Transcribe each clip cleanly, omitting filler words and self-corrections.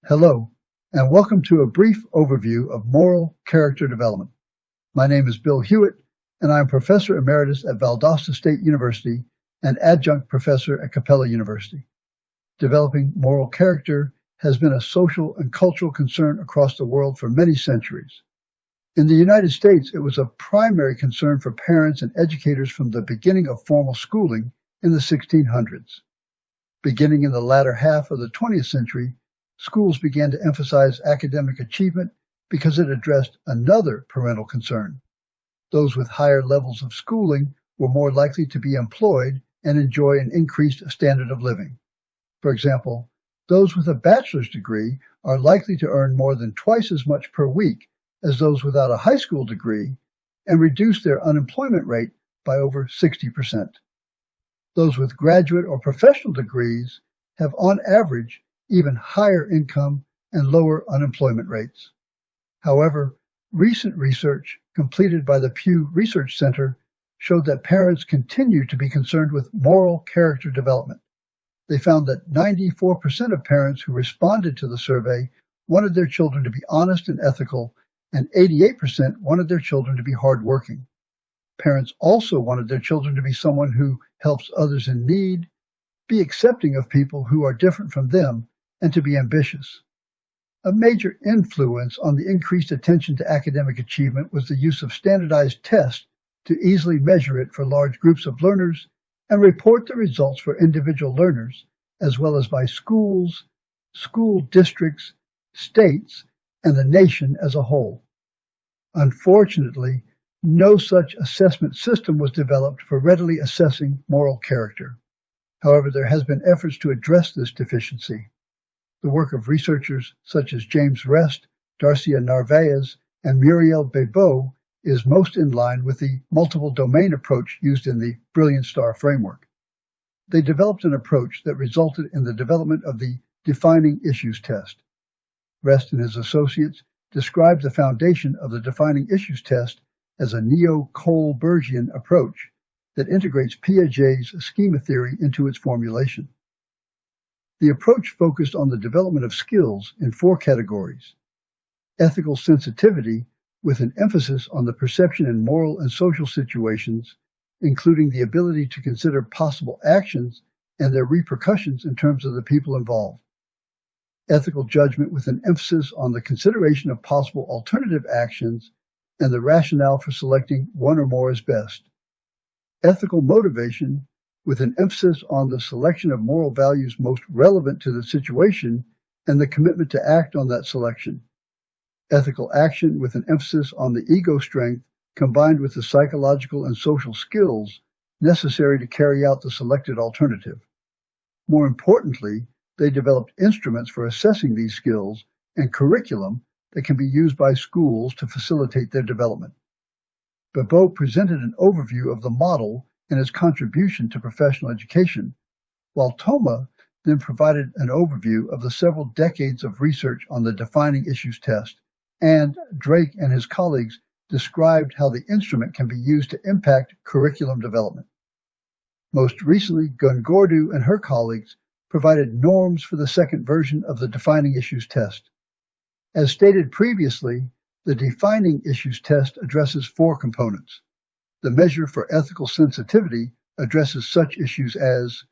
Hello, and welcome to a brief overview of moral character development. My name is Bill Hewitt, and I am Professor Emeritus at Valdosta State University and Adjunct Professor at Capella University. Developing moral character has been a social and cultural concern across the world for many centuries. In the United States, it was a primary concern for parents and educators from the beginning of formal schooling in the 1600s. Beginning in the latter half of the 20th century, schools began to emphasize academic achievement because it addressed another parental concern. Those with higher levels of schooling were more likely to be employed and enjoy an increased standard of living. For example, those with a bachelor's degree are likely to earn more than twice as much per week as those without a high school degree and reduce their unemployment rate by over 60%. Those with graduate or professional degrees have, on average, even higher income and lower unemployment rates. However, recent research completed by the Pew Research Center showed that parents continue to be concerned with moral character development. They found that 94% of parents who responded to the survey wanted their children to be honest and ethical, and 88% wanted their children to be hardworking. Parents also wanted their children to be someone who helps others in need, be accepting of people who are different from them, and to be ambitious. A major influence on the increased attention to academic achievement was the use of standardized tests to easily measure it for large groups of learners and report the results for individual learners, as well as by schools, school districts, states, and the nation as a whole. Unfortunately, no such assessment system was developed for readily assessing moral character. However, there has been efforts to address this deficiency. The work of researchers such as James Rest, Darcia Narvaez, and Muriel Bebeau is most in line with the multiple domain approach used in the Brilliant Star framework. They developed an approach that resulted in the development of the Defining Issues test. Rest and his associates described the foundation of the Defining Issues test as a neo-Kohlbergian approach that integrates Piaget's schema theory into its formulation. The approach focused on the development of skills in 4 categories: ethical sensitivity, with an emphasis on the perception in moral and social situations, including the ability to consider possible actions and their repercussions in terms of the people involved; ethical judgment, with an emphasis on the consideration of possible alternative actions and the rationale for selecting one or more as best; ethical motivation, with an emphasis on the selection of moral values most relevant to the situation and the commitment to act on that selection; ethical action, with an emphasis on the ego strength combined with the psychological and social skills necessary to carry out the selected alternative. More importantly, they developed instruments for assessing these skills and curriculum that can be used by schools to facilitate their development. Bebeau presented an overview of the model and its contribution to professional education, while Thoma then provided an overview of the several decades of research on the Defining Issues test, and Drake and his colleagues described how the instrument can be used to impact curriculum development. Most recently, Gunn-Gordoo and her colleagues provided norms for the second version of the Defining Issues test. As stated previously, the Defining Issues test addresses 4 components. The measure for ethical sensitivity addresses such issues as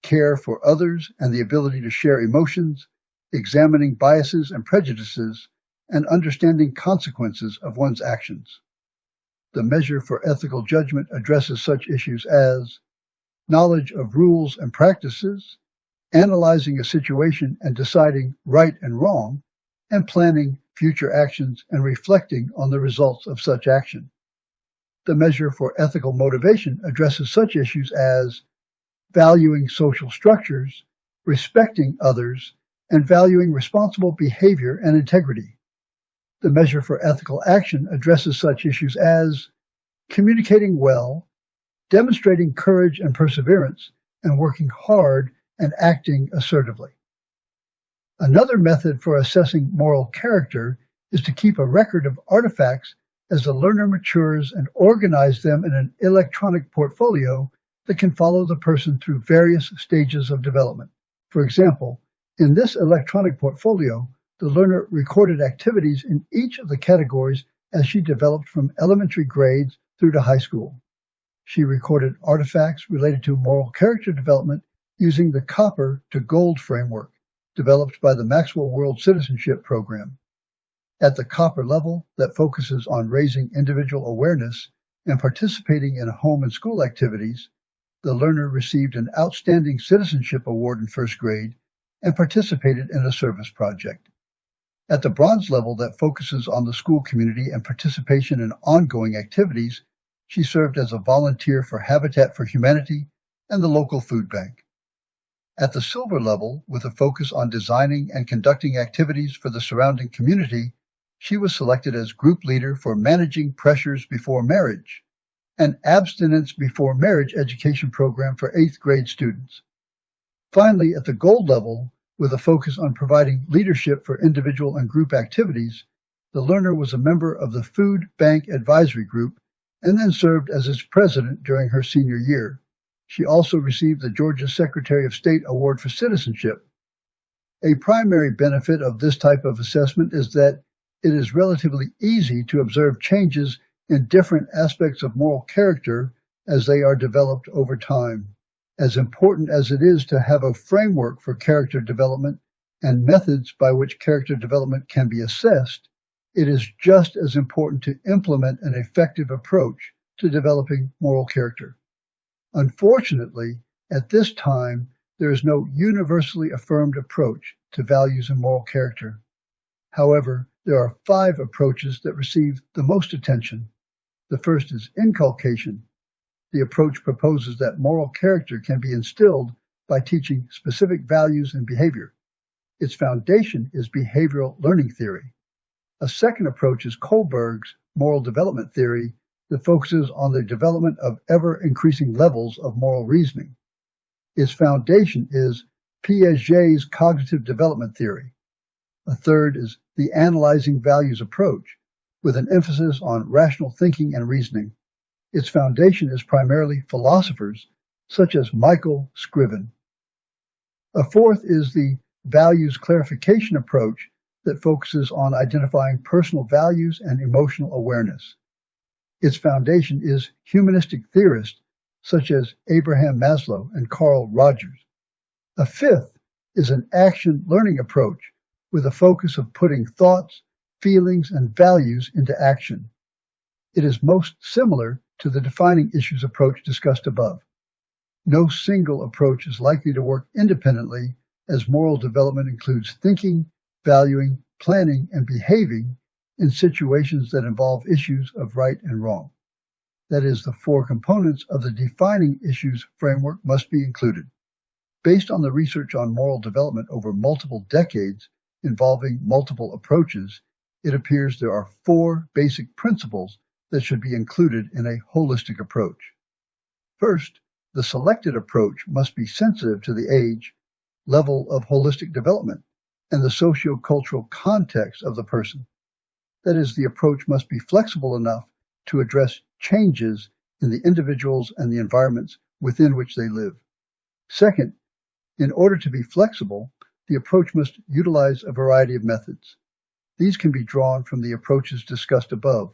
care for others and the ability to share emotions, examining biases and prejudices, and understanding consequences of one's actions. The measure for ethical judgment addresses such issues as knowledge of rules and practices, analyzing a situation and deciding right and wrong, and planning future actions and reflecting on the results of such action. The measure for ethical motivation addresses such issues as valuing social structures, respecting others, and valuing responsible behavior and integrity. The measure for ethical action addresses such issues as communicating well, demonstrating courage and perseverance, and working hard and acting assertively. Another method for assessing moral character is to keep a record of artifacts as the learner matures and organize them in an electronic portfolio that can follow the person through various stages of development. For example, in this electronic portfolio, The learner recorded activities in each of the categories as she developed from elementary grades through to high school. She recorded artifacts related to moral character development using the Copper to Gold framework developed by the Maxwell World Citizenship Program. At the Copper level, that focuses on raising individual awareness and participating in home and school activities, the learner received an Outstanding Citizenship Award in first grade and participated in a service project. At the Bronze level, that focuses on the school community and participation in ongoing activities, she served as a volunteer for Habitat for Humanity and the local food bank. At the Silver level, with a focus on designing and conducting activities for the surrounding community, she was selected as group leader for Managing Pressures Before Marriage, an abstinence before marriage education program for 8th grade students. Finally, at the Gold level, with a focus on providing leadership for individual and group activities, the learner was a member of the Food Bank Advisory Group and then served as its president during her senior year. She also received the Georgia Secretary of State Award for Citizenship. A primary benefit of this type of assessment is that it is relatively easy to observe changes in different aspects of moral character as they are developed over time. As important as it is to have a framework for character development and methods by which character development can be assessed, it is just as important to implement an effective approach to developing moral character. Unfortunately, at this time, there is no universally affirmed approach to values and moral character. However, there are 5 approaches that receive the most attention. The first is inculcation. The approach proposes that moral character can be instilled by teaching specific values and behavior. Its foundation is behavioral learning theory. A second approach is Kohlberg's moral development theory that focuses on the development of ever-increasing levels of moral reasoning. Its foundation is Piaget's cognitive development theory. A third is the analyzing values approach, with an emphasis on rational thinking and reasoning. Its foundation is primarily philosophers, such as Michael Scriven. A fourth is the values clarification approach that focuses on identifying personal values and emotional awareness. Its foundation is humanistic theorists such as Abraham Maslow and Carl Rogers. A fifth is an action learning approach with a focus of putting thoughts, feelings, and values into action. It is most similar to the defining issues approach discussed above. No single approach is likely to work independently, as moral development includes thinking, valuing, planning, and behaving in situations that involve issues of right and wrong. That is, the 4 components of the defining issues framework must be included. Based on the research on moral development over multiple decades involving multiple approaches, it appears there are 4 basic principles that should be included in a holistic approach. First, the selected approach must be sensitive to the age, level of holistic development, and the socio-cultural context of the person. That is, the approach must be flexible enough to address changes in the individuals and the environments within which they live. Second, in order to be flexible, the approach must utilize a variety of methods. These can be drawn from the approaches discussed above.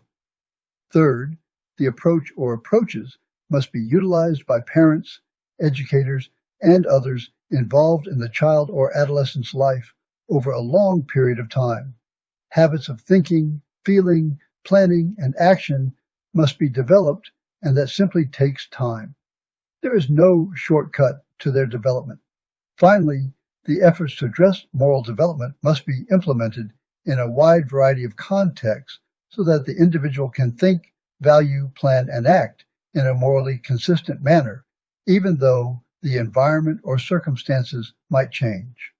Third, the approach or approaches must be utilized by parents, educators, and others involved in the child or adolescent's life over a long period of time. Habits of thinking, feeling, planning, and action must be developed, and that simply takes time. There is no shortcut to their development. Finally, the efforts to address moral development must be implemented in a wide variety of contexts so that the individual can think, value, plan, and act in a morally consistent manner, even though the environment or circumstances might change.